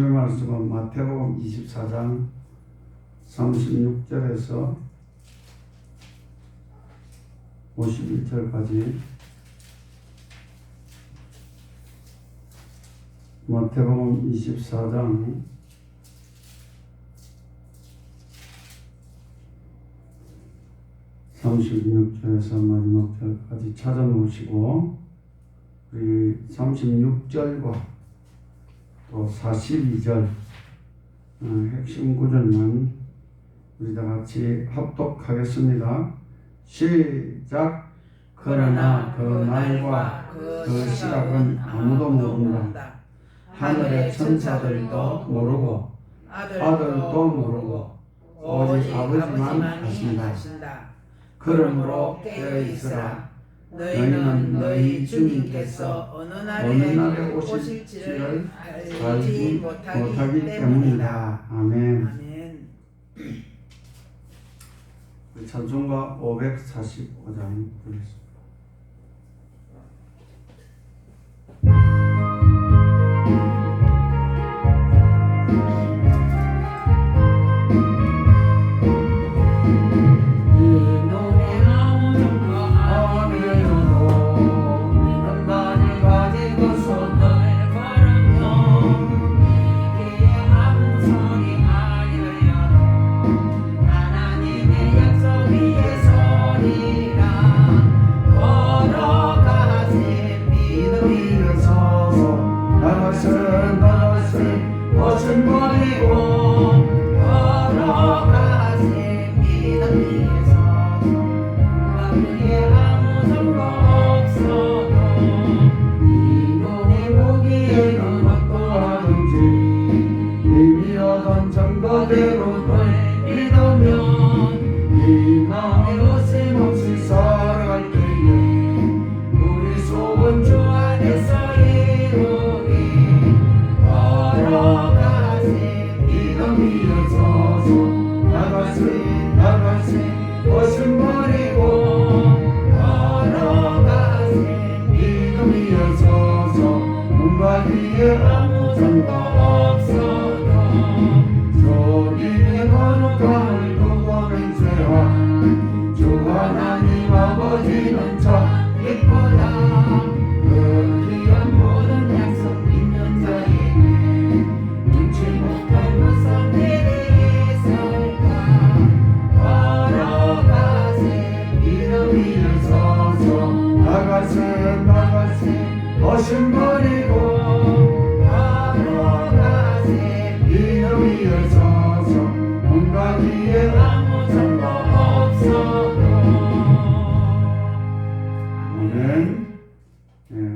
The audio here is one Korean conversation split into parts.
하나님의 말씀은 마태복음 24장 36절에서 51절까지 마태복음 24장 36절에서 마지막 절까지 찾아놓으시고 우리 36절과 또 42절 핵심 구절만 우리 다 같이 합독하겠습니다. 시작. 그러나 그 날과 그 시각은 아무도 모른다. 하늘의 천사들도 모르고 아들도 모르고 오직 아버지만 아신다. 그러므로 깨어있으라. 너희는 너희 주님께서 어느 날에 오실지를 알지 못하기 때문이다. 아멘. 찬송가 545장 부르겠습니다.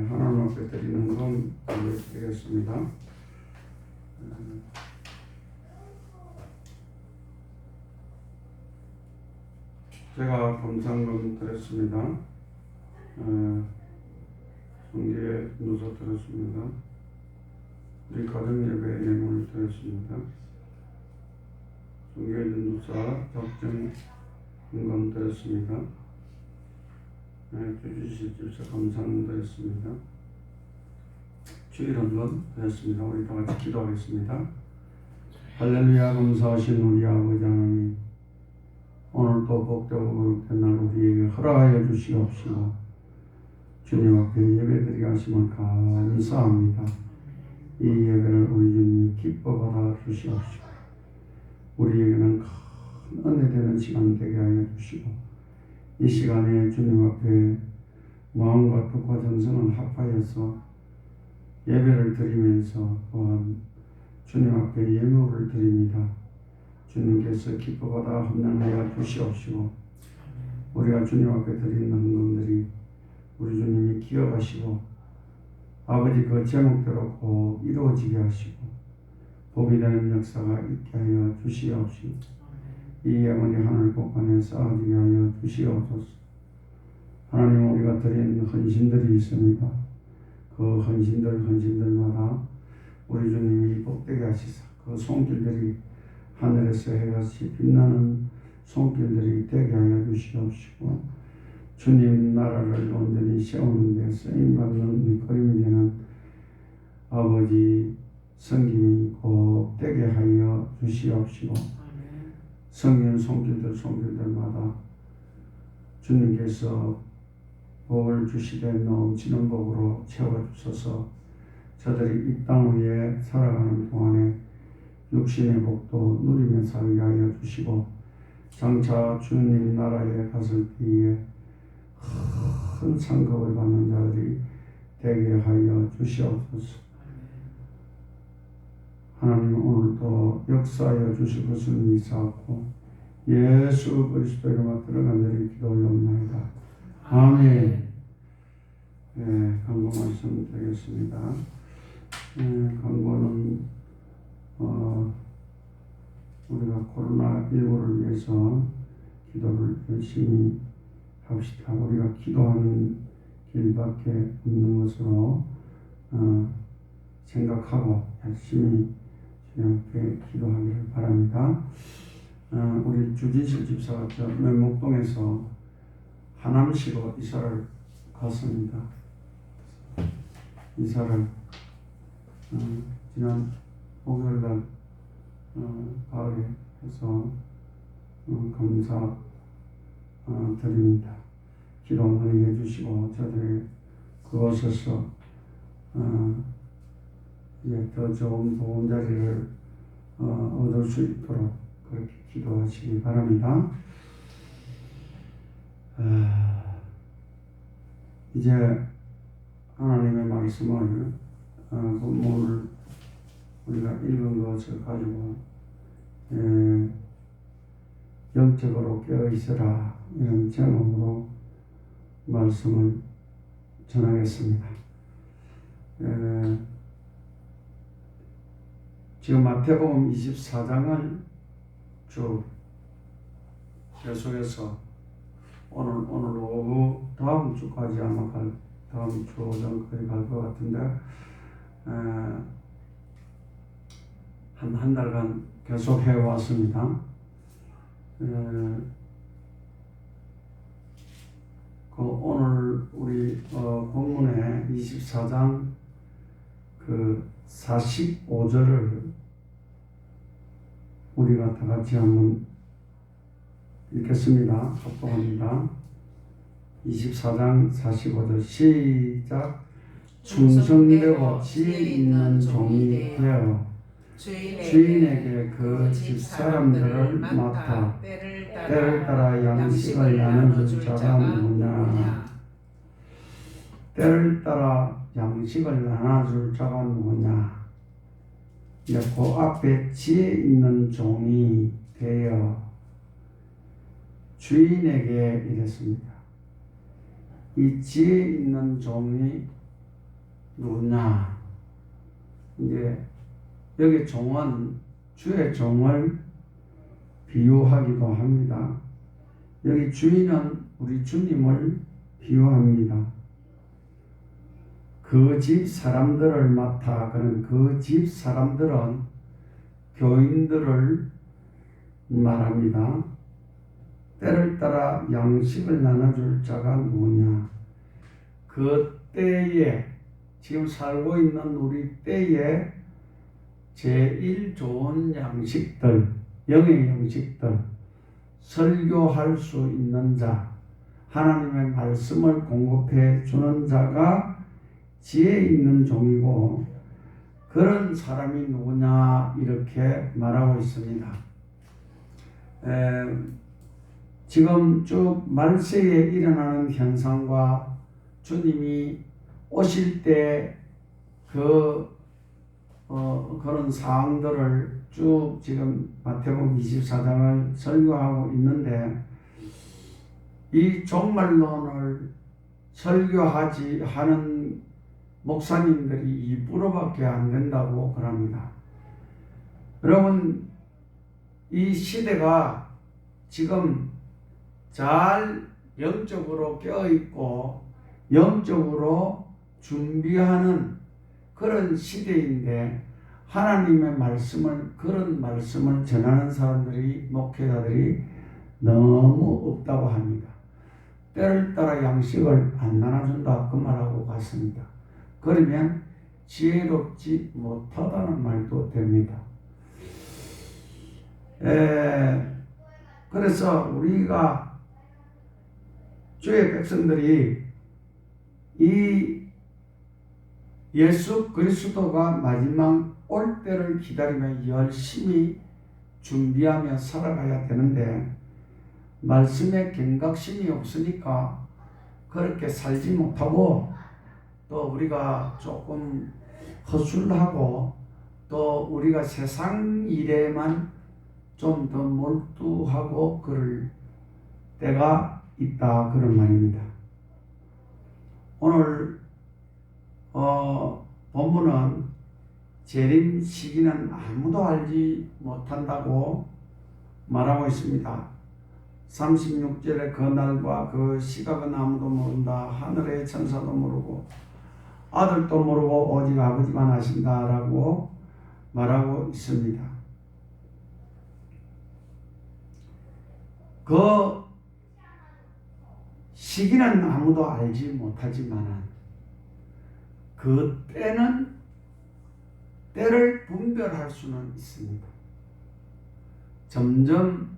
하나님 앞에 드리는 건 드리겠습니다. 제가 감상금 드렸습니다. 성경에 누서 드렸습니다. 우리 가정예배 예물을 드렸습니다. 성경에 누서 적정 금감 드렸습니다. 주주실 집사 감사는 드렸습니다. 주일헌금 드렸습니다. 우리 다 같이 기도하겠습니다. 할렐루야. 감사하신 우리 아버지 하나님, 오늘도 복되고 거룩한 날 우리에게 허락하여 주시옵시고 주님 앞에 예배드리게 하심을 감사합니다. 이 예배를 우리 주님 기뻐 받아 주시옵시고 우리에게는 큰 은혜 되는 시간 되게 하여 주시고 이 시간에 주님 앞에 마음과 뜻과 정성을 합하여서 예배를 드리면서 또한 주님 앞에 예물을 드립니다. 주님께서 기뻐받아 헌납하여 주시옵시고 우리가 주님 앞에 드리는 헌금들이 우리 주님이 기억하시고 아버지 그 제목대로 꼭 이루어지게 하시고 복이 되는 역사가 있게 하여 주시옵시고 이 예물이 하늘 곳간에 쌓아지게 하여 주시옵소서. 하나님, 우리가 드린 헌신들이 있습니다. 그 헌신들마다 우리 주님이 복되게 하시사 그 손길들이 하늘에서 해같이 빛나는 손길들이 되게 하여 주시옵시고 주님 나라를 온전히 세우는 데 쓰임받는 밑거름이 되는 아버지 성김이 곱되게 하여 주시옵시고 성인 손길들마다 주님께서 복을 주시되 넘치는 복으로 채워주셔서 저들이 이 땅 위에 살아가는 동안에 육신의 복도 누리며 살게 하여 주시고 장차 주님 나라에 갔을 때에 큰 상급을 받는 자들이 되게 하여 주시옵소서. 하나님 오늘도 역사하여 주실 것을 믿사옵고 예수 그리스도 이름으로 들어간절히 기도 올려옵나이다. 아멘. 광고 말씀 드리겠습니다. 광고는 우리가 코로나19를 위해서 기도를 열심히 합시다. 우리가 기도하는 길밖에 없는 것으로 생각하고 열심히 주님께 기도하기를 바랍니다. 우리 주진실 집사가 저 면목동에서 하남시로 이사를 갔습니다. 이사를 지난 목요일날 가을에 해서 감사 드립니다. 기도 많이 해주시고 저들이 그곳에서 더 좋은 자리를 얻을 수 있도록 그렇게 기도하시기 바랍니다. 이제 하나님의 말씀을 본문을 우리가 읽은 것을 가지고 영적으로 깨어있으라 이런 제목으로 말씀을 전하겠습니다. 지금 마태복음 24장을 쭉 계속해서 오늘 오후 다음 주까지 아마 다음 주 오전까지 갈 것 같은데 한 달간 계속 해왔습니다. 오늘 우리 본문에 24장 45절을 우리가 다 같이 한번 읽겠습니다. 합독합니다. 24장 45절 시작. 충성되고 지혜 있는 종이 되어 주인에게 그 집사람들을 맡아 때를 따라 양식을 나눠줄 자가 누구냐. 때를 따라 양식을 나눠줄 자가 누구냐. 그 앞에 지혜 있는 종이 되어 주인에게 이랬습니다. 이 지혜 있는 종이 누구냐. 이제 여기 종은 주의 종을 비유하기도 합니다. 여기 주인은 우리 주님을 비유합니다. 그 집 사람들을 맡아. 그런 그 집 사람들은 교인들을 말합니다. 때를 따라 양식을 나눠줄 자가 누구냐. 그 때에 지금 살고 있는 우리 때에 제일 좋은 양식들, 영의 양식들, 설교할 수 있는 자, 하나님의 말씀을 공급해 주는 자가 지혜 있는 종이고, 그런 사람이 누구냐 이렇게 말하고 있습니다. 지금 쭉 말세에 일어나는 현상과 주님이 오실 때 그런 사항들을 쭉 지금 마태복음 24장을 설교하고 있는데, 이 종말론을 설교하지 하는 목사님들이 2%밖에 안 된다고 그럽니다. 여러분, 이 시대가 지금 잘 영적으로 깨어있고 영적으로 준비하는 그런 시대인데, 하나님의 말씀을, 그런 말씀을 전하는 사람들이, 목회자들이 너무 없다고 합니다. 때를 따라 양식을 안 나눠준다 그 말하고 갔습니다. 그러면 지혜롭지 못하다는 말도 됩니다. 그래서 우리가 주의 백성들이 이 예수 그리스도가 마지막 올 때를 기다리며 열심히 준비하며 살아가야 되는데 말씀에 경각심이 없으니까 그렇게 살지 못하고 또 우리가 조금 허술하고 또 우리가 세상 일에만 좀 더 몰두하고 그럴 때가 있다 그런 말입니다. 오늘 본문은 재림 시기는 아무도 알지 못한다고 말하고 있습니다. 36절에 그날과 그 시각은 아무도 모른다. 하늘의 천사도 모르고 아들도 모르고 오직 아버지만 아신다라고 말하고 있습니다. 그 시기는 아무도 알지 못하지만 그 때를 분별할 수는 있습니다. 점점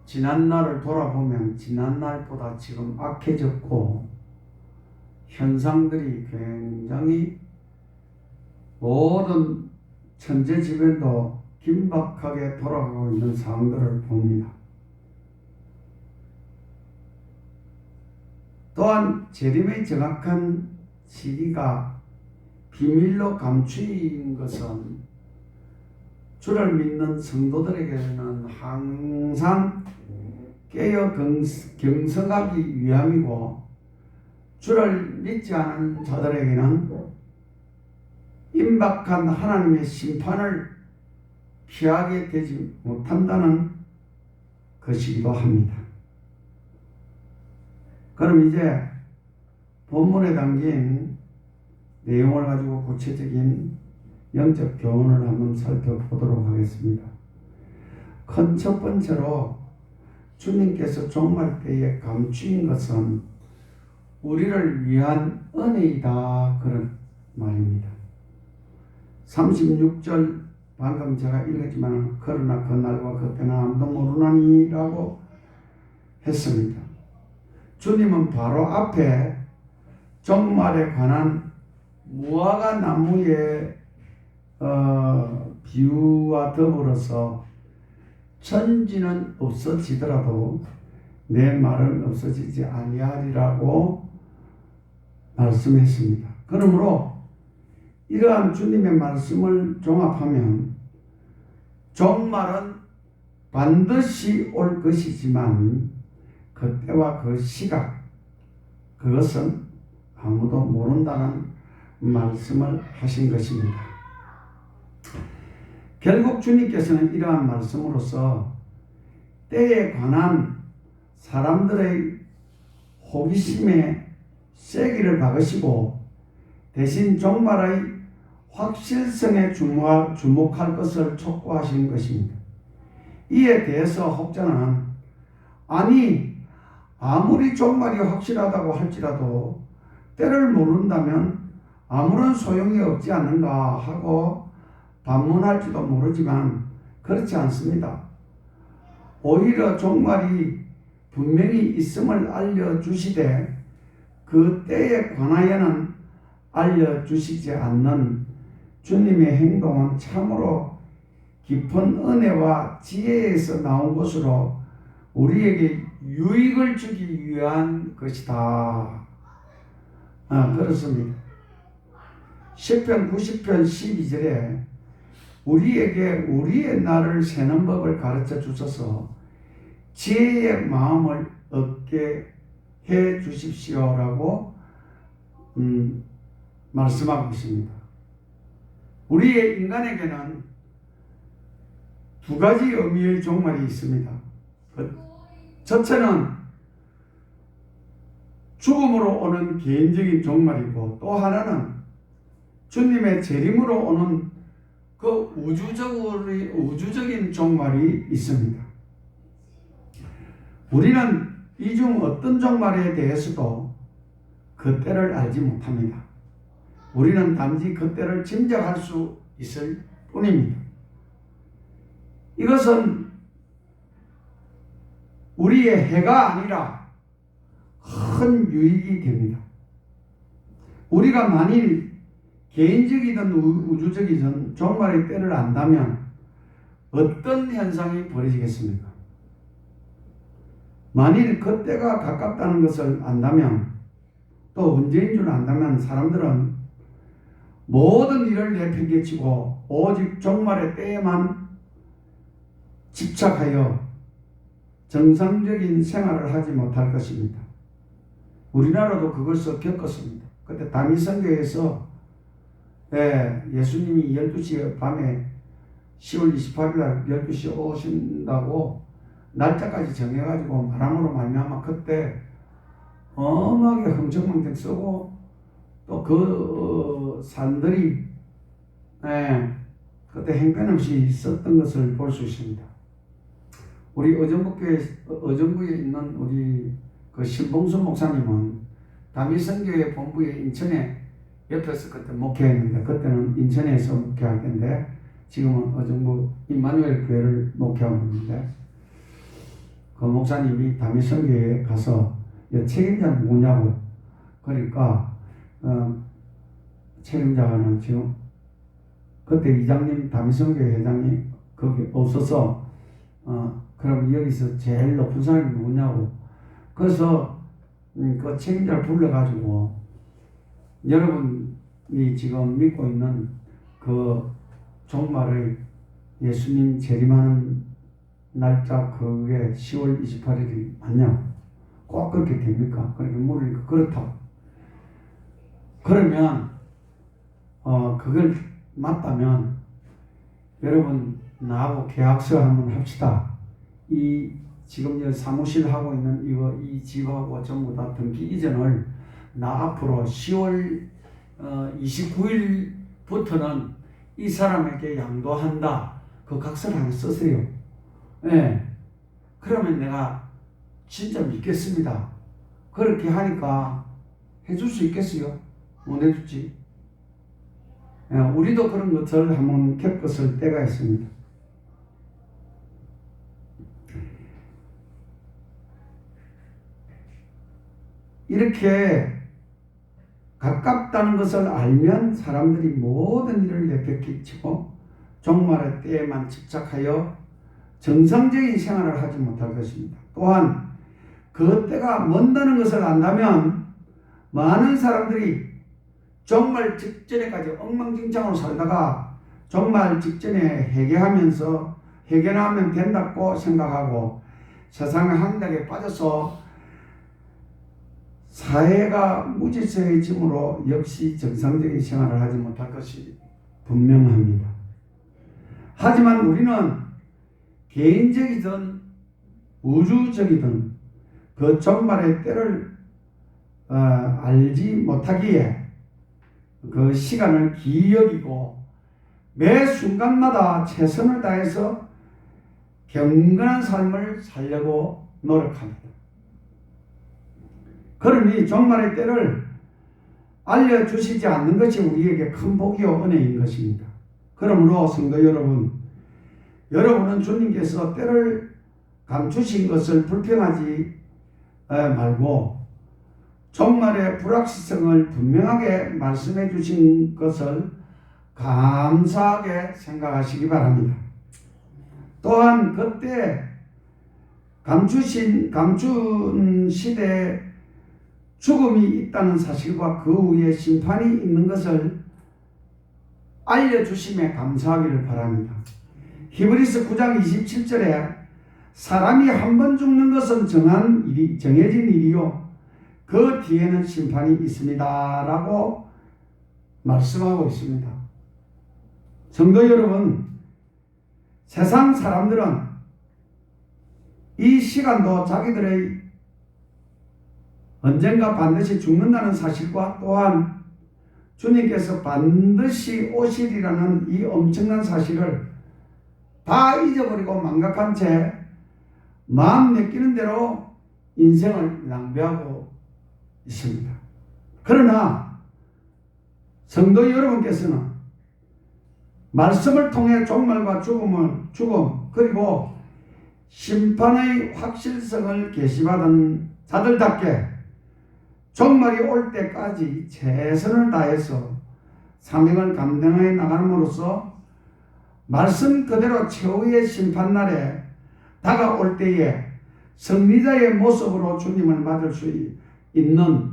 지난날을 돌아보면 지난날보다 지금 악해졌고 현상들이 굉장히 모든 천재지변도 긴박하게 돌아가고 있는 상황들을 봅니다. 또한 재림의 정확한 시기가 비밀로 감추인 것은 주를 믿는 성도들에게는 항상 깨어 경성하기 위함이고 주를 믿지 않은 자들에게는 임박한 하나님의 심판을 피하게 되지 못한다는 것이기도 합니다. 그럼 이제 본문에 담긴 내용을 가지고 구체적인 영적 교훈을 한번 살펴보도록 하겠습니다. 큰 첫 번째로 주님께서 종말 때에 감추인 것은 우리를 위한 은혜이다 그런 말입니다. 36절 방금 제가 읽었지만 그러나 그날과 그때는 아무도 모르나니 라고 했습니다. 주님은 바로 앞에 종말에 관한 무화과 나무의 비유와 더불어서 천지는 없어지더라도 내 말은 없어지지 아니하리라고 말씀했습니다. 그러므로 이러한 주님의 말씀을 종합하면 종말은 반드시 올 것이지만 그때와 그 시각 그것은 아무도 모른다는 말씀을 하신 것입니다. 결국 주님께서는 이러한 말씀으로서 때에 관한 사람들의 호기심에 쐐기를 박으시고 대신 종말의 확실성에 주목할 것을 촉구하시는 것입니다. 이에 대해서 혹자는 아니 아무리 종말이 확실하다고 할지라도 때를 모른다면 아무런 소용이 없지 않는가 하고 반문할지도 모르지만 그렇지 않습니다. 오히려 종말이 분명히 있음을 알려주시되 그 때에 관하여는 알려주시지 않는 주님의 행동은 참으로 깊은 은혜와 지혜에서 나온 것으로 우리에게 유익을 주기 위한 것이다. 그렇습니다. 시편 90편 12절에 우리에게 우리의 날을 세는 법을 가르쳐 주셔서 지혜의 마음을 얻게 해 주십시오라고 말씀하고 있습니다. 우리의 인간에게는 두 가지 의미의 종말이 있습니다. 첫째는 죽음으로 오는 개인적인 종말이고 또 하나는 주님의 재림으로 오는 그 우주적인 종말이 있습니다. 우리는 이 중 어떤 종말에 대해서도 그 때를 알지 못합니다. 우리는 단지 그때를 짐작할 수 있을 뿐입니다. 이것은 우리의 해가 아니라 큰 유익이 됩니다. 우리가 만일 개인적이든 우주적이든 종말의 때를 안다면 어떤 현상이 벌어지겠습니까? 만일 그 때가 가깝다는 것을 안다면, 또 언제인 줄 안다면 사람들은 모든 일을 내팽개치고 오직 종말의 때에만 집착하여 정상적인 생활을 하지 못할 것입니다. 우리나라도 그것을 겪었습니다. 그때 다미선교에서 예수님이 12시에 밤에 10월 28일 날 12시에 오신다고 날짜까지 정해가지고 바람으로 말미암아 그때 어마하게 흥청망청 쓰고 또 그 산들이 그때 형편없이 있었던 것을 볼 수 있습니다. 우리 어정부에 있는 우리 그 신봉수 목사님은 다미선교회 본부에 인천에 옆에서 그때 목회했는데, 그때는 인천에서 목회할 텐데 지금은 어정부 임마누엘 교회를 목회하고 있는데, 그 목사님이 다미선교회에 가서 책임자는 누구냐고, 그러니까 책임자는 지금 그때 이장님, 다미선교회 회장님 거기 없어서 그럼 여기서 제일 높은 사람이 누구냐고, 그래서 그 책임자를 불러가지고 여러분이 지금 믿고 있는 그 종말의 예수님 재림하는 날짜 그게 10월 28일이 맞냐? 꼭 그렇게 됩니까? 그렇게 물으니까 그렇다고. 그러면 그걸 맞다면 여러분 나하고 계약서 한번 합시다. 이 지금 사무실 하고 있는 이 집하고 전부 다 등기 이전을 나 앞으로 10월 29일부터는 이 사람에게 양도한다. 그 각서를 하나 쓰세요. 그러면 내가 진짜 믿겠습니다. 그렇게 하니까 해줄 수 있겠어요? 못 해줄지? 우리도 그런 것을 한번 겪었을 때가 있습니다. 이렇게 가깝다는 것을 알면 사람들이 모든 일을 내팽개치고 종말의 때에만 집착하여 정상적인 생활을 하지 못할 것입니다. 또한 그 때가 먼다는 것을 안다면 많은 사람들이 종말 직전에까지 엉망진창으로 살다가 종말 직전에 해결하면 된다고 생각하고 세상의 한락에 빠져서 사회가 무질서해짐으로 역시 정상적인 생활을 하지 못할 것이 분명합니다. 하지만 우리는 개인적이든 우주적이든 그 종말의 때를 알지 못하기에 그 시간을 기이 여기고 매 순간마다 최선을 다해서 경건한 삶을 살려고 노력합니다. 그러니 종말의 때를 알려주시지 않는 것이 우리에게 큰 복이요 은혜인 것입니다. 그러므로 성도 여러분, 여러분은 주님께서 때를 감추신 것을 불평하지 말고 종말의 불확실성을 분명하게 말씀해 주신 것을 감사하게 생각하시기 바랍니다. 또한 그때 감춘 시대에 죽음이 있다는 사실과 그 후에 심판이 있는 것을 알려주심에 감사하기를 바랍니다. 히브리서 9장 27절에 사람이 한 번 죽는 것은 정해진 일이요 그 뒤에는 심판이 있습니다 라고 말씀하고 있습니다. 성도 여러분, 세상 사람들은 이 시간도 자기들의 언젠가 반드시 죽는다는 사실과 또한 주님께서 반드시 오시리라는 이 엄청난 사실을 다 잊어버리고 망각한 채 마음 내키는 대로 인생을 낭비하고 있습니다. 그러나 성도 여러분께서는 말씀을 통해 종말과 죽음 그리고 심판의 확실성을 계시받은 자들답게 종말이 올 때까지 최선을 다해서 사명을 감당해 나감으로써 말씀 그대로 최후의 심판날에 다가올 때에 승리자의 모습으로 주님을 맞을 수 있는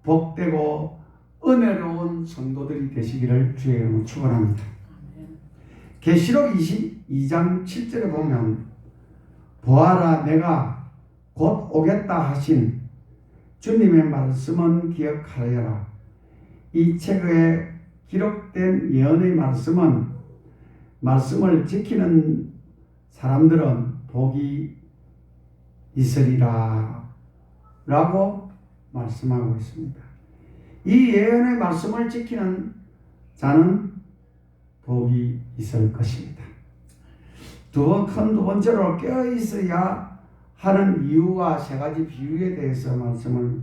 복되고 은혜로운 성도들이 되시기를 주의 이름으로 축원합니다. 계시록 22장 7절에 보면 보아라 내가 곧 오겠다 하신 주님의 말씀은 기억하여라. 이 책에 기록된 예언의 말씀을 지키는 사람들은 복이 있으리라 라고 말씀하고 있습니다. 이 예언의 말씀을 지키는 자는 복이 있을 것입니다. 두 번째로 깨어 있어야 하는 이유와 세 가지 비유에 대해서 말씀을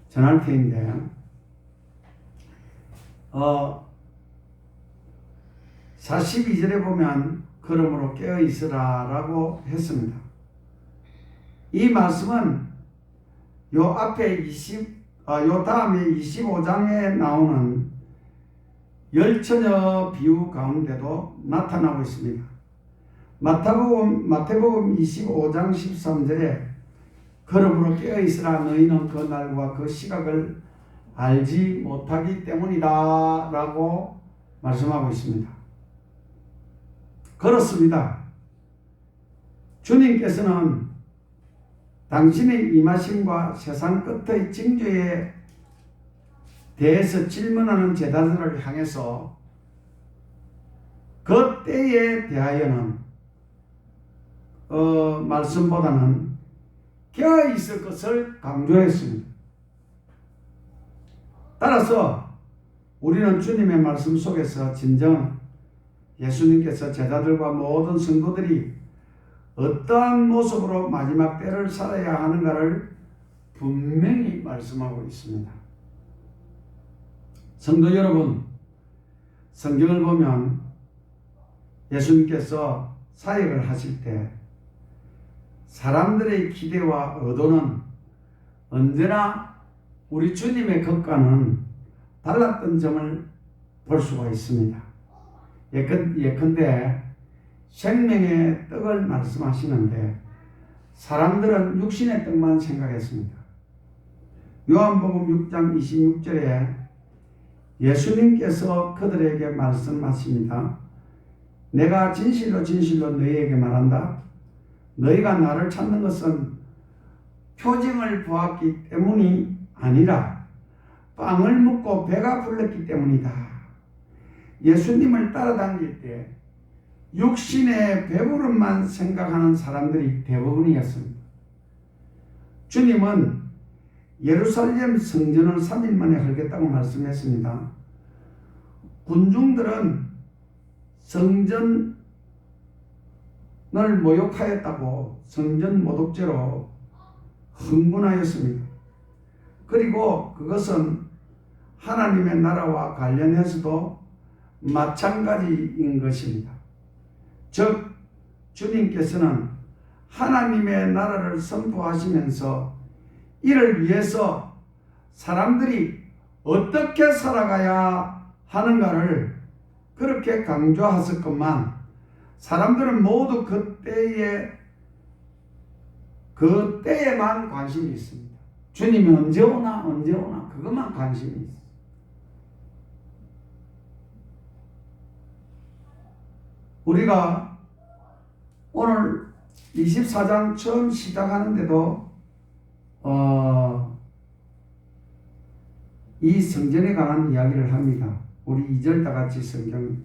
전할 텐데, 42절에 보면 그러므로 깨어 있으라라고 했습니다. 이 말씀은 요 다음에 25장에 나오는 열처녀 비유 가운데도 나타나고 있습니다. 마태복음 25장 13절에 그러므로 깨어있으라 너희는 그 날과 그 시각을 알지 못하기 때문이다 라고 말씀하고 있습니다. 그렇습니다. 주님께서는 당신의 임하심과 세상 끝의 징조에 대해서 질문하는 제자들을 향해서 그 때에 대하여는 말씀보다는 깨어 있을 것을 강조했습니다. 따라서 우리는 주님의 말씀 속에서 진정 예수님께서 제자들과 모든 성도들이 어떠한 모습으로 마지막 때를 살아야 하는가를 분명히 말씀하고 있습니다. 성도 여러분, 성경을 보면 예수님께서 사역을 하실 때 사람들의 기대와 의도는 언제나 우리 주님의 것과는 달랐던 점을 볼 수가 있습니다. 예컨대 생명의 떡을 말씀하시는데 사람들은 육신의 떡만 생각했습니다. 요한복음 6장 26절에 예수님께서 그들에게 말씀하십니다. 내가 진실로 진실로 너희에게 말한다. 너희가 나를 찾는 것은 표징을 보았기 때문이 아니라 빵을 먹고 배가 불렀기 때문이다. 예수님을 따라다닐 때 육신의 배부름만 생각하는 사람들이 대부분이었습니다. 주님은 예루살렘 성전을 3일 만에 헐겠다고 말씀했습니다. 군중들은 성전을 모욕하였다고 성전 모독죄로 흥분하였습니다. 그리고 그것은 하나님의 나라와 관련해서도 마찬가지인 것입니다. 즉 주님께서는 하나님의 나라를 선포하시면서 이를 위해서 사람들이 어떻게 살아가야 하는가를 그렇게 강조하셨건만 사람들은 모두 그때에만 관심이 있습니다. 주님이 언제 오나 그것만 관심이 있습니다. 우리가 오늘 24장 처음 시작하는데도 이 성전에 관한 이야기를 합니다. 우리 2절 다 같이 성경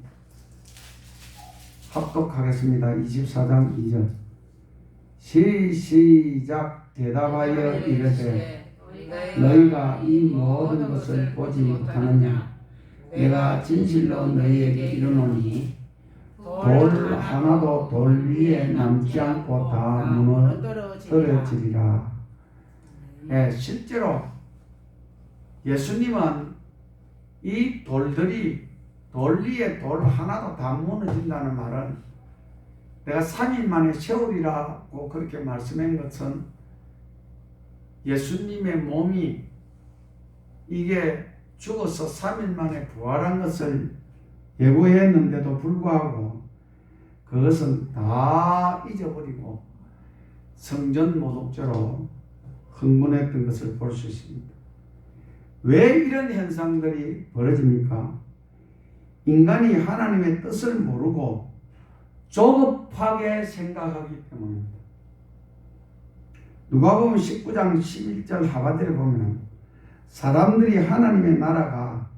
합독하겠습니다. 24장 2절 시작 대답하여 이르되 너희가 이 모든 것을 보지 못하느냐 내가 진실로 너희에게 이르노니 돌 하나도 돌 위에 남지 않고 다 무너뜨려지리라. 실제로 예수님은 이 돌들이 돌 위에 돌 하나도 다 무너진다는 말은 내가 3일 만에 세월이라고 그렇게 말씀한 것은 예수님의 몸이 이게 죽어서 3일 만에 부활한 것을 예고했는데도 불구하고 그것은 다 잊어버리고 성전 모독죄로 흥분했던 것을 볼 수 있습니다. 왜 이런 현상들이 벌어집니까? 인간이 하나님의 뜻을 모르고 조급하게 생각하기 때문입니다. 누가복음 19장 11절 하반절에 보면 사람들이 하나님의 나라가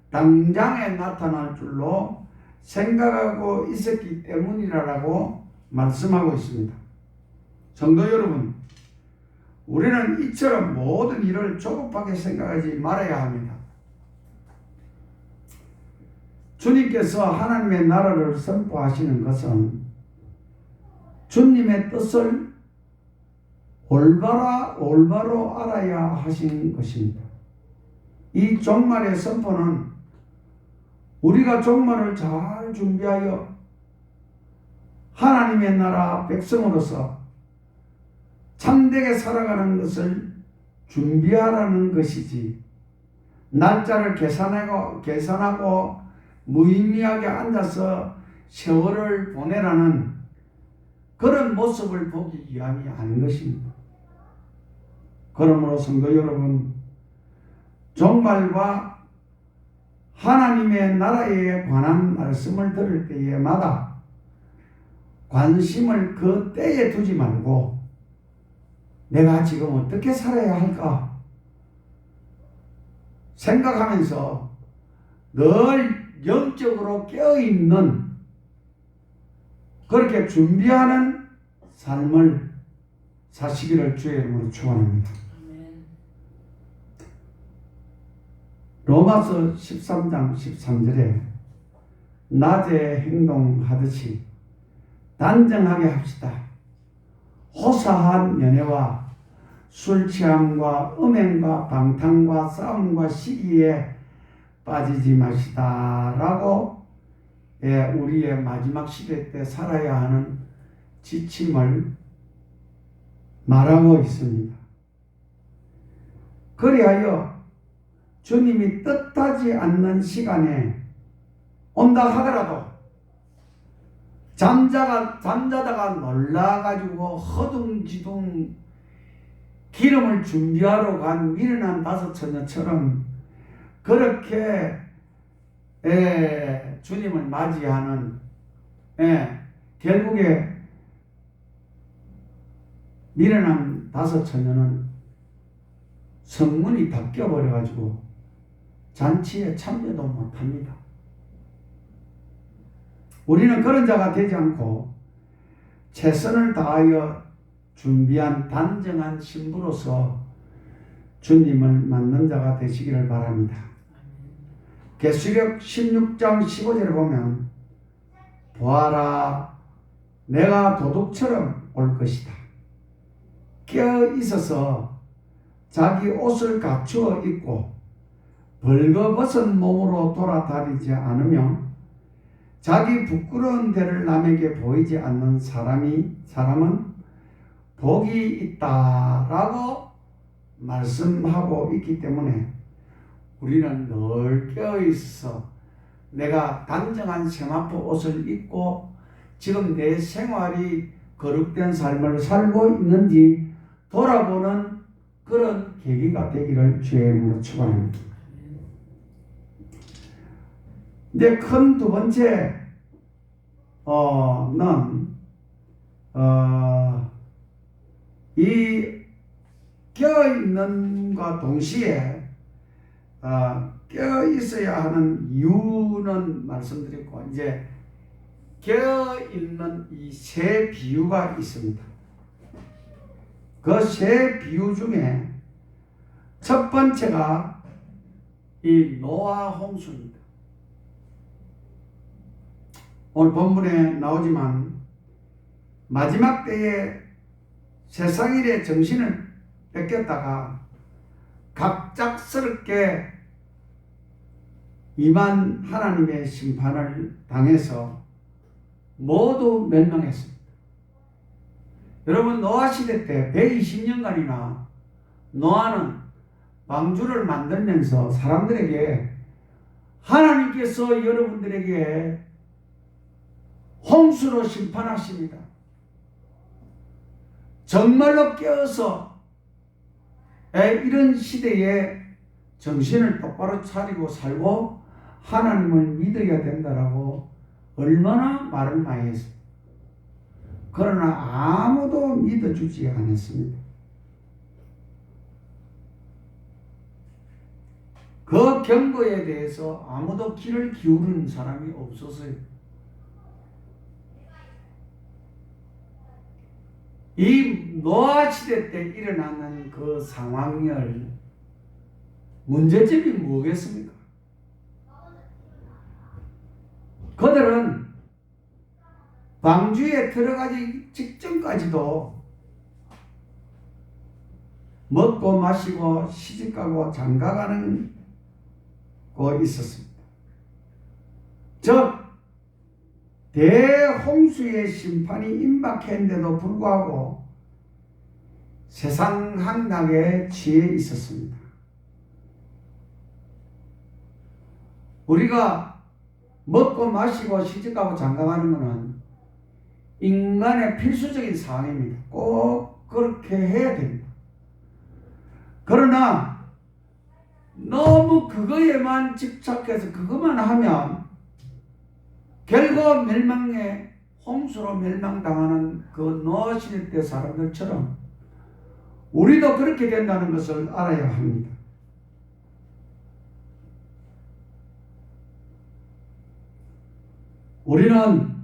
당장에 나타날 줄로 생각하고 있었기 때문이라고 말씀하고 있습니다. 성도 여러분, 우리는 이처럼 모든 일을 조급하게 생각하지 말아야 합니다. 주님께서 하나님의 나라를 선포하시는 것은 주님의 뜻을 올바로 알아야 하신 것입니다. 이 종말의 선포는 우리가 종말을 잘 준비하여 하나님의 나라 백성으로서 참되게 살아가는 것을 준비하라는 것이지, 날짜를 계산하고 무의미하게 앉아서 세월을 보내라는 그런 모습을 보기 위함이 아닌 것입니다. 그러므로 성도 여러분, 종말과 하나님의 나라에 관한 말씀을 들을 때마다 관심을 그 때에 두지 말고 내가 지금 어떻게 살아야 할까 생각하면서 늘 영적으로 깨어있는 그렇게 준비하는 삶을 사시기를 주의 이름으로 축원합니다. 로마서 13장 13절에 낮에 행동하듯이 단정하게 합시다. 호사한 연애와 술 취함과 음행과 방탕과 싸움과 시기에 빠지지 마시다 라고 우리의 마지막 시대 때 살아야 하는 지침을 말하고 있습니다. 그리하여 주님이 뜻하지 않는 시간에 온다 하더라도 잠자다가 놀라가지고 허둥지둥 기름을 준비하러 간 미련한 다섯 처녀처럼 그렇게 주님을 맞이하는 결국에 미련한 다섯 처녀는 성문이 닫혀버려가지고 잔치에 참여도 못합니다. 우리는 그런 자가 되지 않고 최선을 다하여 준비한 단정한 신부로서 주님을 맞는 자가 되시기를 바랍니다. 계시록 16장 15절에 보면 보아라, 내가 도둑처럼 올 것이다. 깨어 있어서 자기 옷을 갖추어 입고 벌거벗은 몸으로 돌아다니지 않으며 자기 부끄러운 데를 남에게 보이지 않는 사람은 복이 있다라고 말씀하고 있기 때문에 우리는 늘 깨어있어 내가 단정한 세마포 옷을 입고 지금 내 생활이 거룩된 삶을 살고 있는지 돌아보는 그런 계기가 되기를 주의 이름으로 축원합니다. 이제 큰 두 번째 이 깨어있는과 동시에 깨어있어야 하는 이유는 말씀드렸고, 이제 깨어있는 이 세 비유가 있습니다. 그 세 비유 중에 첫 번째가 이 노아 홍수입니다. 오늘 본문에 나오지만 마지막 때에 세상일의 정신을 뺏겼다가 갑작스럽게 임한 하나님의 심판을 당해서 모두 멸망했습니다. 여러분, 노아 시대 때 120년간이나 노아는 방주를 만들면서 사람들에게 하나님께서 여러분들에게 홍수로 심판하십니다. 정말로 깨어서 이런 시대에 정신을 똑바로 차리고 살고 하나님을 믿어야 된다라고 얼마나 말을 많이 했습니다. 그러나 아무도 믿어주지 않았습니다. 그 경고에 대해서 아무도 귀를 기울이는 사람이 없었어요. 이 노아 시대 때 일어나는 그 상황을 문제점이 뭐겠습니까? 그들은 방주에 들어가기 직전까지도 먹고 마시고 시집가고 장가가는 거 있었습니다. 즉 대홍수의 심판이 임박했는데도 불구하고 세상 향락에 취해 있었습니다. 우리가 먹고 마시고 시집가고 장가가는 것은 인간의 필수적인 사항입니다. 꼭 그렇게 해야 됩니다. 그러나 너무 그거에만 집착해서 그것만 하면 결국 멸망에 홍수로 멸망당하는 그 노아 시대 때 사람들처럼 우리도 그렇게 된다는 것을 알아야 합니다. 우리는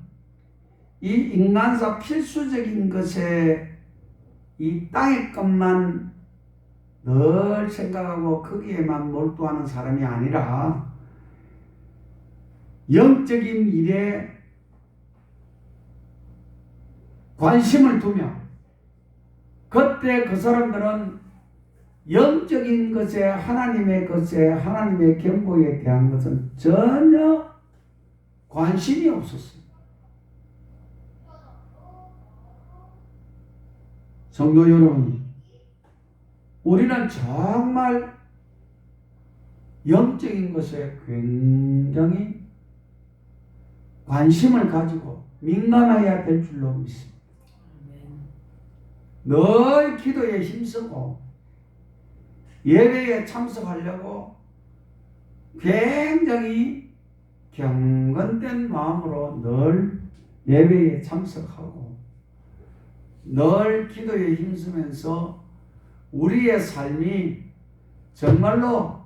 이 인간사 필수적인 것에 이 땅의 것만 늘 생각하고 거기에만 몰두하는 사람이 아니라 영적인 일에 관심을 두며 그때 그 사람들은 영적인 것에 하나님의 것에 하나님의 경고에 대한 것은 전혀 관심이 없었어요. 성도 여러분, 우리는 정말 영적인 것에 굉장히 관심을 가지고 민감해야 될 줄로 믿습니다. 늘 기도에 힘쓰고 예배에 참석하려고 굉장히 경건된 마음으로 늘 예배에 참석하고 늘 기도에 힘쓰면서 우리의 삶이 정말로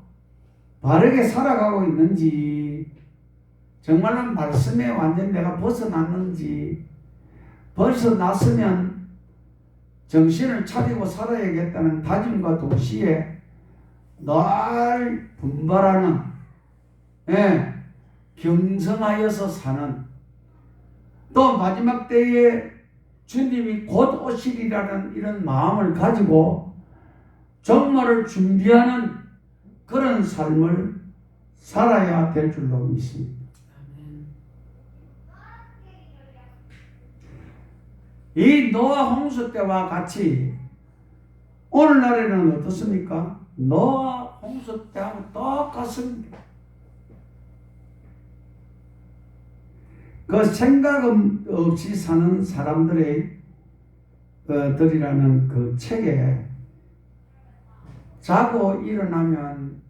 바르게 살아가고 있는지, 정말로 말씀에 완전히 내가 벗어났는지, 벗어났으면 정신을 차리고 살아야겠다는 다짐과 동시에 늘 분발하는, 경성하여서 사는, 또 마지막 때에 주님이 곧 오시리라는 이런 마음을 가지고 종말을 준비하는 그런 삶을 살아야 될 줄로 믿습니다. 이 노아 홍수 때와 같이 오늘날에는 어떻습니까? 노아 홍수 때하고 똑같습니다. 그 생각 없이 사는 사람들의 들이라는 그 책에 자고 일어나면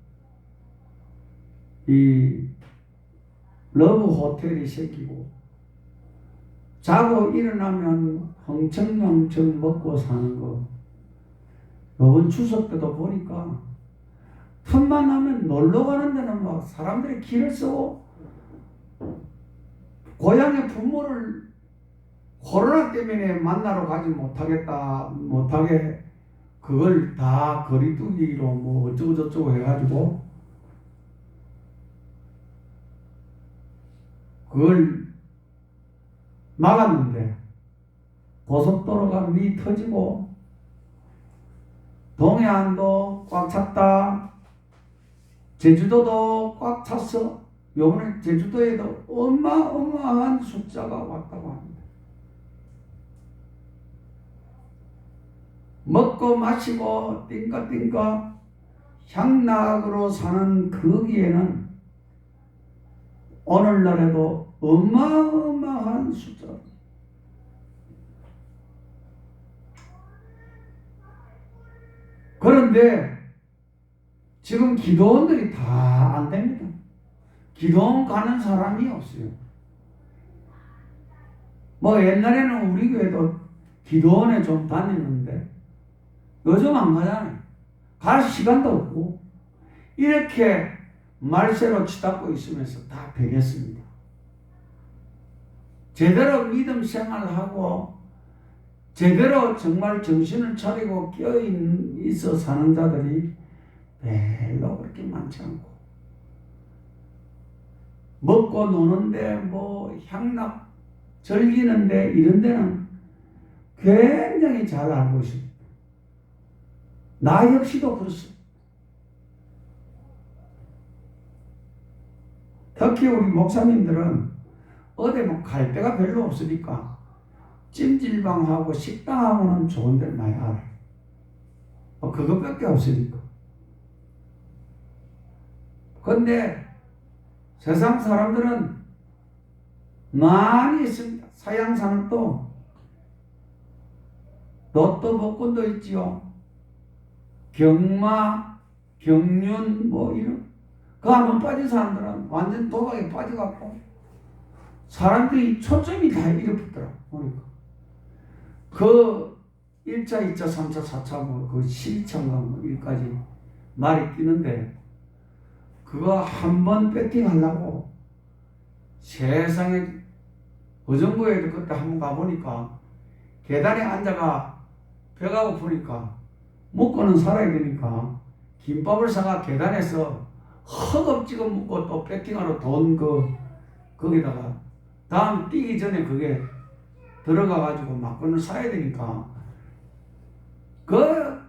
이 러브 호텔이 생기고 자고 일어나면 흥청흥청 먹고 사는 거. 이번 추석 때도 보니까 틈만 하면 놀러 가는 데는 막 사람들이 길을 쓰고 고향의 부모를 코로나 때문에 만나러 가지 못하게 그걸 다 거리두기로 뭐 어쩌고저쩌고 해가지고 그걸 막았는데 고속도로가 미 터지고 동해안도 꽉 찼다, 제주도도 꽉 찼어. 요번에 제주도에도 어마어마한 숫자가 왔다고 합니다. 먹고 마시고 띵까띵까 향락으로 사는 거기에는 오늘날에도 어마어마한 숫자. 그런데 지금 기도원들이 다 안 됩니다. 기도원 가는 사람이 없어요. 뭐 옛날에는 우리 교회도 기도원에 좀 다니는데 요즘 안 가잖아요. 갈 시간도 없고 이렇게 말세로 치닫고 있으면서 다 배겼습니다. 제대로 믿음 생활하고 제대로 정말 정신을 차리고 깨어있어 사는 자들이 별로 그렇게 많지 않고 먹고 노는데 뭐 향락 즐기는데 이런 데는 굉장히 잘 알고 있습니다. 나 역시도 그렇습니다. 특히 우리 목사님들은 어디 뭐 갈 데가 별로 없으니까 찜질방하고 식당하고는 좋은 데를 많이 알아요. 그것밖에 없으니까. 근데 세상 사람들은 많이 있습니다. 서양사는 또 로또 복권도 있지요. 경마, 경륜 뭐 이런 그 한번 빠진 사람들은 완전 도박에 빠져갖고 사람들이 초점이 다 잃어버리더라고 보니까. 그 1차, 2차, 3차, 4차 뭐그 12차인가 뭐 여기까지 말이 뛰는데 그거 한 번 배팅하려고 세상에 의정부에도 그때 한 번 가보니까 계단에 앉아가 배가 고프니까 먹고는 살아야 되니까 김밥을 사가 계단에서 허겁지겁 먹고 또 배팅하러 돈 거기다가 다음 뛰기 전에 그게 들어가가지고 막걸리를 사야 되니까 그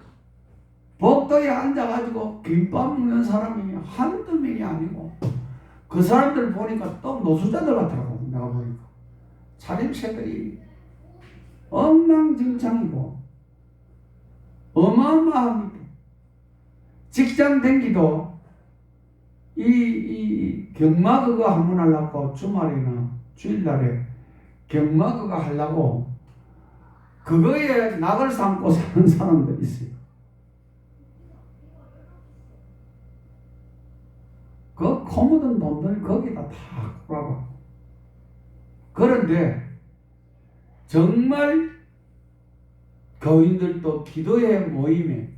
복도에 앉아가지고 김밥 먹는 사람이 한두 명이 아니고 그 사람들 보니까 또 노숙자들 같더라고. 내가 보니까 차림새들이 엉망진창이고 어마어마합니다. 직장 댕기도 이 경마 그거 한번 하려고 주말이나 주일날에 경마 그거 하려고 그거에 낙을 삼고 사는 사람들이 있어요. 그 코묻은 돈들 거기다 다 꼬라봐. 그런데 정말 교인들도 기도의 모임에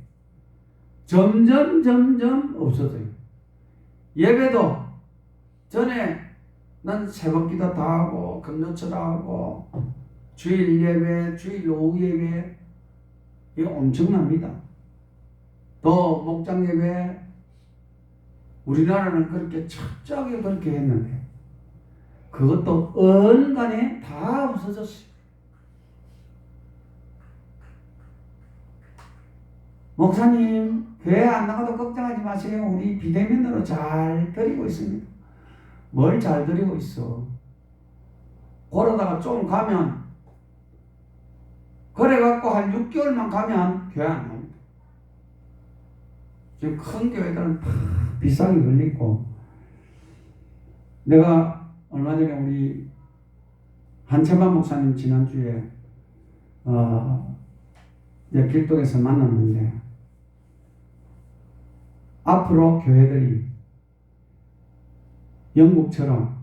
점점 없어져요. 예배도 전에 난 새벽기도 다 하고 금요철 하고 주일 예배, 주일 오후 예배 이거 엄청납니다. 또 목장 예배 우리나라는 그렇게 철저하게 그렇게 했는데 그것도 언간에 다 없어졌어요. 목사님 교회 안 나가도 걱정하지 마세요. 우리 비대면으로 잘 드리고 있습니다. 뭘 잘 드리고 있어. 그러다가 좀 가면 그래갖고 한 6개월만 가면 교회 안 나옵니다. 지금 큰 교회들은 다 비싸게 걸리고 내가 얼마 전에 우리 한채만 목사님 지난주에 이제 길동에서 만났는데 앞으로 교회들이 영국처럼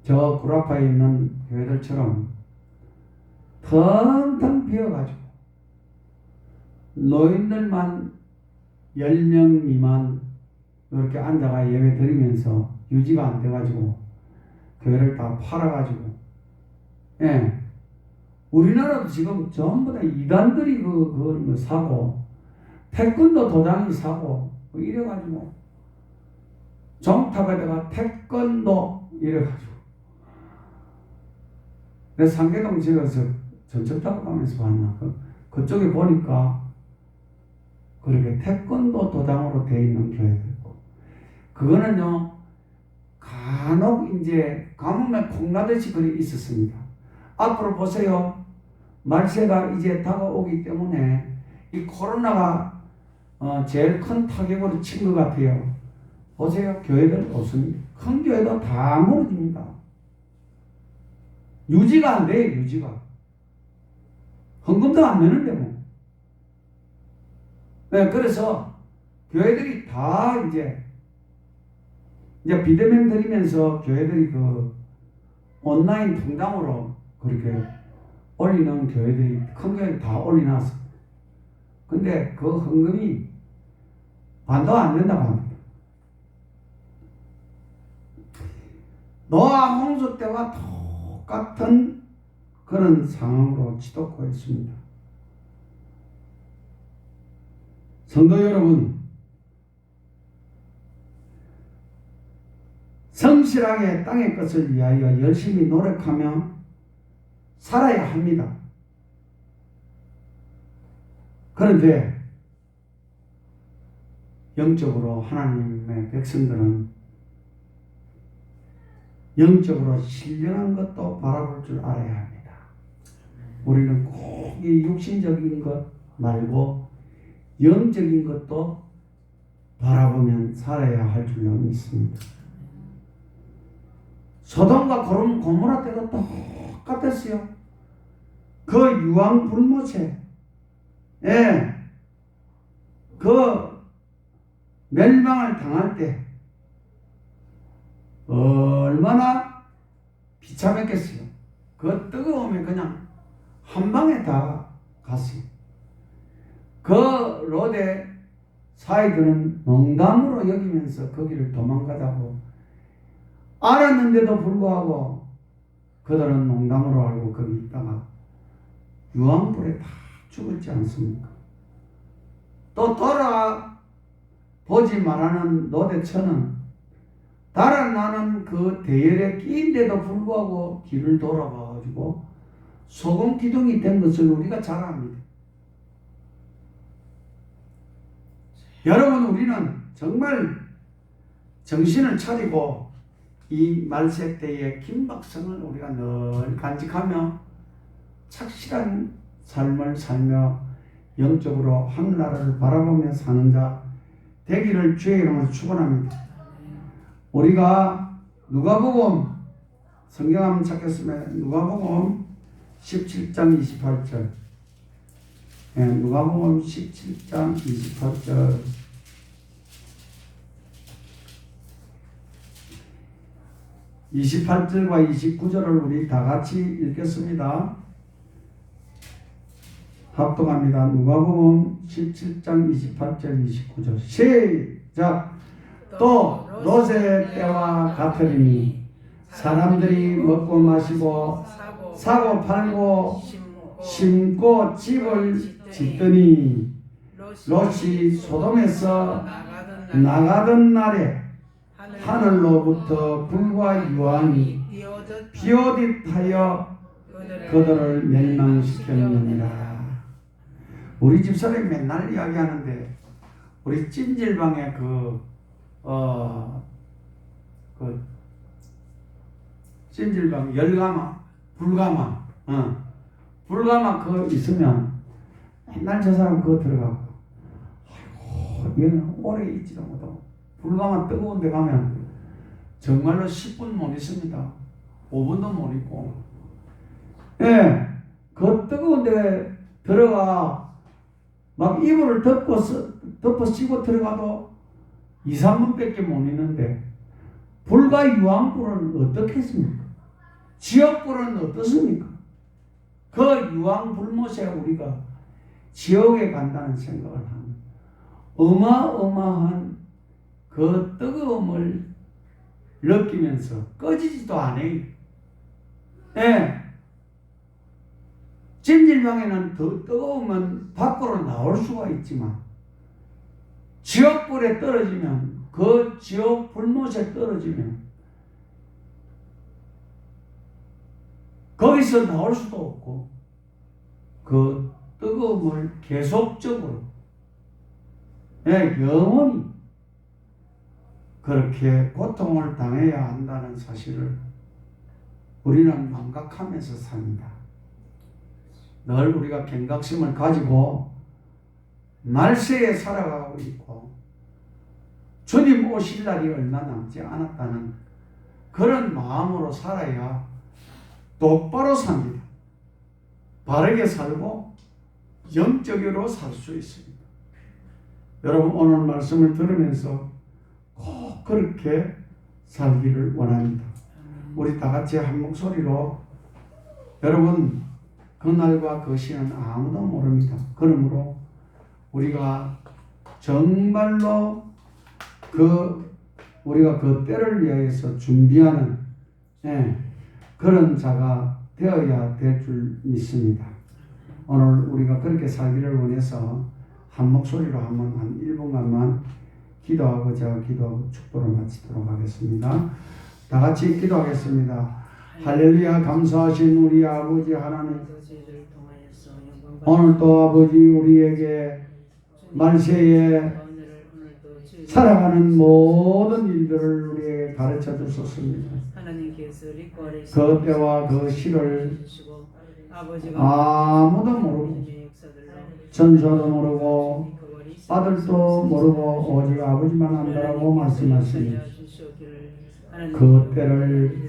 저 구라파에 있는 교회들처럼 텅텅 비어가지고 노인들만 10명 미만 이렇게 앉아가 예배 드리면서 유지가 안 돼가지고 교회를 다 팔아가지고 예 우리나라도 지금 전부 다 이단들이 그걸 사고 태권도 도장이 사고 이래가지고 정탑에다가 태권도 이래가지고 내 상계동 지역에서 전철 타고 가면서 봤나 그쪽에 보니까 그렇게 태권도 도장으로 되어 있는 교회도 있고 그거는요 간혹 이제 가뭄에 콩나듯이 그리 있었습니다. 앞으로 보세요. 말세가 이제 다가오기 때문에 이 코로나가 제일 큰 타격으로 친 것 같아요. 보세요. 교회들 없습니다. 큰 교회도 다 무너집니다. 유지가 안 돼요. 유지가. 헌금도 안 내는데 뭐. 네, 그래서 교회들이 다 이제 비대면 드리면서 교회들이 그 온라인 통장으로 그렇게 올리는 교회들이 큰 교회 다 올려놨어. 근데 그 헌금이 반도 안 된다고 합니다. 노아 홍수 때와 똑같은 그런 상황으로 치닫고 있습니다. 성도 여러분, 성실하게 땅의 것을 위하여 열심히 노력하며 살아야 합니다. 그런데 영적으로 하나님의 백성들은 영적으로 신령한 것도 바라볼 줄 알아야 합니다. 우리는 꼭 이 육신적인 것 말고 영적인 것도 바라보면 살아야 할 줄로 믿습니다. 소돔과 고모라 때도 똑같았어요. 그 유황 불못에 그 멸망을 당할 때 얼마나 비참했겠어요. 그 뜨거움에 그냥 한 방에 다 갔어요. 그 롯의 사이들은 농담으로 여기면서 거기를 도망가자고 알았는데도 불구하고 그들은 농담으로 알고 거기 있다가 유황불에 다 죽었지 않습니까? 또 돌아보지 말라는 롯의 처는 달아나는 그 대열에 끼인데도 불구하고 뒤를 돌아봐가지고 소금 기둥이 된 것을 우리가 잘 압니다. 여러분, 우리는 정말 정신을 차리고 이 말세 때의 긴박성을 우리가 늘 간직하며 착실한 삶을 살며 영적으로 하늘나라를 바라보며 사는 자 되기를 주의 이름으로 축원합니다. 우리가 누가복음 성경 한번 찾겠으면 누가복음 17장 28절 누가복음 17장 28절 28절과 29절을 우리 다 같이 읽겠습니다. 합독합니다. 누가복음 17장 28절 29절 시작. 또 롯의 때와 같으리니 사람들이 먹고 마시고 사고 팔고 심고 집을 짓더니 롯이 소돔에서 나가던 날에 하늘로부터 불과 유황이 비오듯 하여 그들을 멸망시켰느니라. 우리 집사람이 맨날 이야기하는데 우리 찜질방에 찜질방 열가마 불가마 그거 있으면 맨날 저 사람 그거 들어가고 아이고 얘는 오래 있지도 못하고 불가마 뜨거운 데 가면 정말로 10분 못 있습니다. 5분도 못 있고 그 뜨거운 데 들어가 막 이불을 덮어 씌고 들어가도 2, 3분밖에 못 있는데 불과 유황불은 어떻겠습니까? 지옥불은 어떻습니까? 그 유황불못에 우리가 지옥에 간다는 생각을 하면 어마어마한 그 뜨거움을 느끼면서 꺼지지도 않아요. 찜질방에는 더 뜨거우면 밖으로 나올 수가 있지만 지옥불에 떨어지면 그 지옥 불못에 떨어지면 거기서 나올 수도 없고 그 뜨거움을 계속적으로 영원히 그렇게 고통을 당해야 한다는 사실을 우리는 망각하면서 삽니다. 늘 우리가 경각심을 가지고 말세에 살아가고 있고 주님 오실 날이 얼마 남지 않았다는 그런 마음으로 살아야 똑바로 삽니다. 바르게 살고 영적으로 살 수 있습니다. 여러분 오늘 말씀을 들으면서 꼭 그렇게 살기를 원합니다. 우리 다 같이 한 목소리로 여러분 그날과 그 시는 아무도 모릅니다. 그러므로 우리가 정말로 우리가 그 때를 위해서 준비하는 그런 자가 되어야 될 줄 믿습니다. 오늘 우리가 그렇게 살기를 원해서 한 목소리로 한번 한 1분간만 기도하고 제가 기도하고 축도를 마치도록 하겠습니다. 다 같이 기도하겠습니다. 할렐루야. 감사하신 우리 아버지 하나님, 오늘 또 아버지 우리에게 말세에 살아가는 모든 일들을 우리에게 가르쳐 주셨습니다. 그 때와 그 시를 아무도 모르고 전서도 모르고 아들도 모르고 오직 아버지만 안다라고 말씀하십니다. 그 때를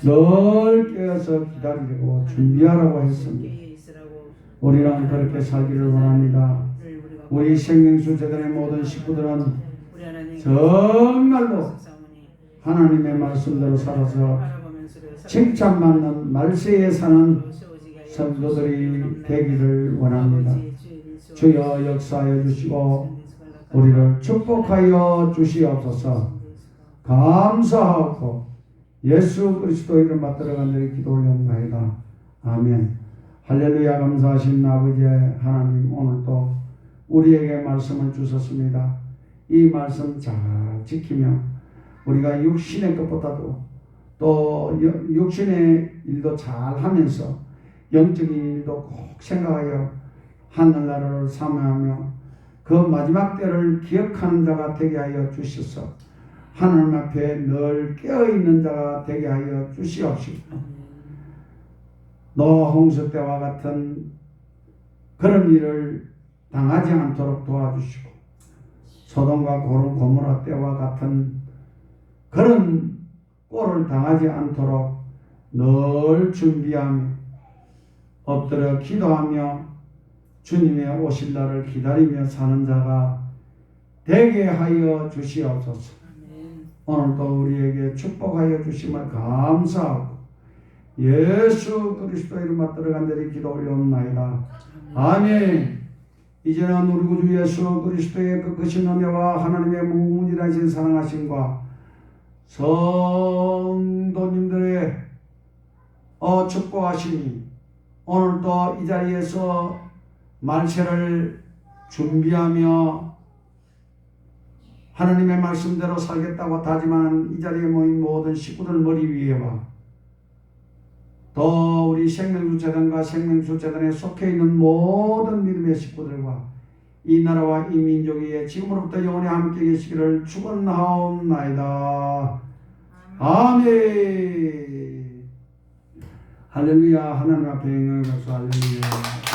늘 깨어서 기다리고 준비하라고 했습니다. 우리는 그렇게 살기를 원합니다. 우리 생명수 재단의 모든 식구들은 정말로 하나님의 말씀대로 살아서 칭찬받는 말세에 사는 성도들이 되기를 원합니다. 주여 역사하여 주시고 우리를 축복하여 주시옵소서. 감사하고 예수 그리스도 이름 받들어 간절히 기도 올려옵나이다. 아멘. 할렐루야. 감사하신 아버지 하나님, 오늘도 우리에게 말씀을 주셨습니다. 이 말씀 잘 지키며 우리가 육신의 것보다도 또 육신의 일도 잘 하면서 영적인 일도 꼭 생각하여 하늘나라를 사모하며 그 마지막 때를 기억하는 자가 되게 하여 주셔서 하나님 앞에 늘 깨어있는 자가 되게 하여 주시옵시고, 노아 홍수 때와 같은 그런 일을 당하지 않도록 도와주시고, 소돔과 고모라 때와 같은 그런 꼴을 당하지 않도록 늘 준비하며 엎드려 기도하며 주님의 오실 날을 기다리며 사는 자가 되게 하여 주시옵소서. 오늘도 우리에게 축복하여 주심을 감사하고 예수 그리스도 이름 받들어 간절히 기도 올려옵나이다. 아멘. 이제는 우리 구주 예수 그리스도의 그 크신 은혜와 하나님의 무궁무진하신 사랑하심과 성도님들의 축복하심이 오늘도 이 자리에서 말세를 준비하며 하나님의 말씀대로 살겠다고 다짐하는 이 자리에 모인 모든 식구들 머리 위에와 또 우리 생명수재단과 생명수재단에 속해 있는 모든 믿음의 식구들과 이 나라와 이 민족이 지금으로부터 영원히 함께 계시기를 축원하옵나이다. 아멘. 할렐루야. 하나님 앞에 영광을 받소. 할렐루야.